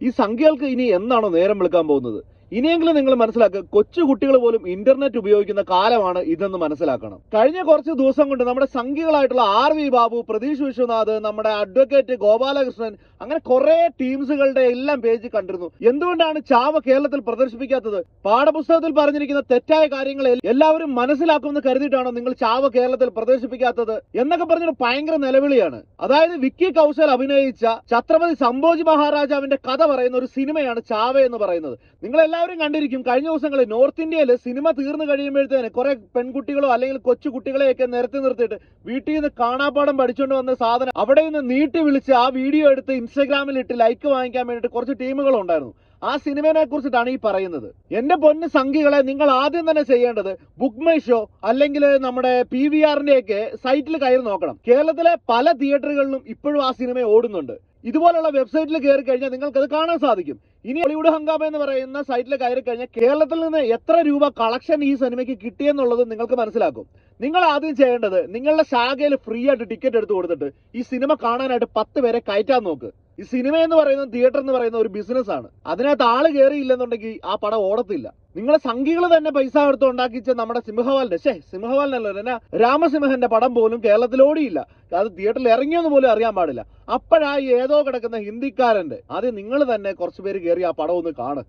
ഈ സംഖ്യകൾക്ക് ഇനി എന്നാണോ നേരം വിളിക്കാൻ പോകുന്നത്? ഇനിയെങ്കിലും നിങ്ങൾ മനസ്സിലാക്കുക, കൊച്ചു കുട്ടികൾ പോലും ഇന്റർനെറ്റ് ഉപയോഗിക്കുന്ന കാലമാണ് ഇതെന്ന് മനസ്സിലാക്കണം. കഴിഞ്ഞ കുറച്ച് ദിവസം കൊണ്ട് നമ്മുടെ സംഖ്യകളായിട്ടുള്ള RV ബാബു, പ്രതീഷ് വിശ്വനാഥ്, നമ്മുടെ അഡ്വക്കേറ്റ് ഗോപാലകൃഷ്ണൻ, അങ്ങനെ കുറെ ടീംസുകളുടെ എല്ലാം പേജ് കണ്ടിരുന്നു. എന്തുകൊണ്ടാണ് ചാവ കേരളത്തിൽ പ്രദർശിപ്പിക്കാത്തത്? പാഠപുസ്തകത്തിൽ പറഞ്ഞിരിക്കുന്ന തെറ്റായ കാര്യങ്ങൾ എല്ലാവരും മനസ്സിലാക്കുമെന്ന് കരുതിയിട്ടാണോ നിങ്ങൾ ചാവ കേരളത്തിൽ പ്രദർശിപ്പിക്കാത്തത് എന്നൊക്കെ പറഞ്ഞൊരു ഭയങ്കര നിലവിളിയാണ്. അതായത് വിക്കി കൗശൽ അഭിനയിച്ച ഛത്രപതി സംഭോജി മഹാരാജാവിന്റെ കഥ പറയുന്ന ഒരു സിനിമയാണ് ചാവ എന്ന് പറയുന്നത്. നിങ്ങൾ എല്ലാവരും കണ്ടിരിക്കും. കഴിഞ്ഞ ദിവസങ്ങളിൽ നോർത്ത് ഇന്ത്യയിൽ സിനിമ തീർന്നു കഴിയുമ്പോഴത്തേന് കുറെ പെൺകുട്ടികളോ അല്ലെങ്കിൽ കൊച്ചു കുട്ടികളെയൊക്കെ നിരത്തി നിർത്തിയിട്ട് വീട്ടിൽ നിന്ന് കാണാപ്പാടം പഠിച്ചുകൊണ്ട് വന്ന സാധനം അവിടെ നിന്ന് നീട്ടി വിളിച്ച് ആ വീഡിയോ എടുത്ത് ഇൻസ്റ്റാഗ്രാമിൽ ഇട്ട് ലൈക്ക് വാങ്ങിക്കാൻ വേണ്ടിയിട്ട് കുറച്ച് ടീമുകൾ ഉണ്ടായിരുന്നു. ആ സിനിമയെ കുറിച്ചിട്ടാണ് ഈ പറയുന്നത്. എന്റെ പൊന്ന് സംഖ്യകളെ, നിങ്ങൾ ആദ്യം തന്നെ ചെയ്യേണ്ടത് ബുക്ക് മൈ ഷോ അല്ലെങ്കിൽ നമ്മുടെ PVRന്റെ ഒക്കെ സൈറ്റിൽ കയറി നോക്കണം. കേരളത്തിലെ പല തിയേറ്ററുകളിലും ഇപ്പോഴും ആ സിനിമ ഓടുന്നുണ്ട്. ഇതുപോലുള്ള വെബ്സൈറ്റിൽ കയറി കഴിഞ്ഞാൽ നിങ്ങൾക്ക് അത് കാണാൻ സാധിക്കും. ഇനി ഹോളിവുഡ് ഹംഗാമ എന്ന് പറയുന്ന സൈറ്റിൽ കയറി കഴിഞ്ഞാൽ കേരളത്തിൽ നിന്ന് എത്ര രൂപ കളക്ഷൻ ഈ സിനിമയ്ക്ക് കിട്ടിയെന്നുള്ളത് നിങ്ങൾക്ക് മനസ്സിലാക്കും. നിങ്ങൾ ആദ്യം ചെയ്യേണ്ടത് നിങ്ങളുടെ ശാഖയിൽ ഫ്രീ ആയിട്ട് ടിക്കറ്റ് എടുത്ത് കൊടുത്തിട്ട് ഈ സിനിമ കാണാനായിട്ട് 10 പേരെ കയറ്റാൻ നോക്ക്. ഈ സിനിമ എന്ന് പറയുന്നത്, തിയേറ്റർ എന്ന് പറയുന്ന ഒരു ബിസിനസ് ആണ്. അതിനകത്ത് ആള് കയറിയില്ലെന്നുണ്ടെങ്കിൽ ആ പടം ഓടത്തില്ല. നിങ്ങളെ സംഖ്യകൾ തന്നെ പൈസ എടുത്ത് ഉണ്ടാക്കിച്ച നമ്മുടെ സിംഹവാലിനല്ല രാമസിംഹന്റെ പടം പോലും കേരളത്തിൽ ഓടിയില്ല. അത് തിയേറ്ററിൽ ഇറങ്ങിയെന്ന് പോലും അറിയാൻ പാടില്ല. അപ്പോഴാ ഏതോ കിടക്കുന്ന ഹിന്ദിക്കാരന്റെ ആദ്യം നിങ്ങൾ തന്നെ കുറച്ച് പേര് കയറി ആ പടം ഒന്ന് കാണുക.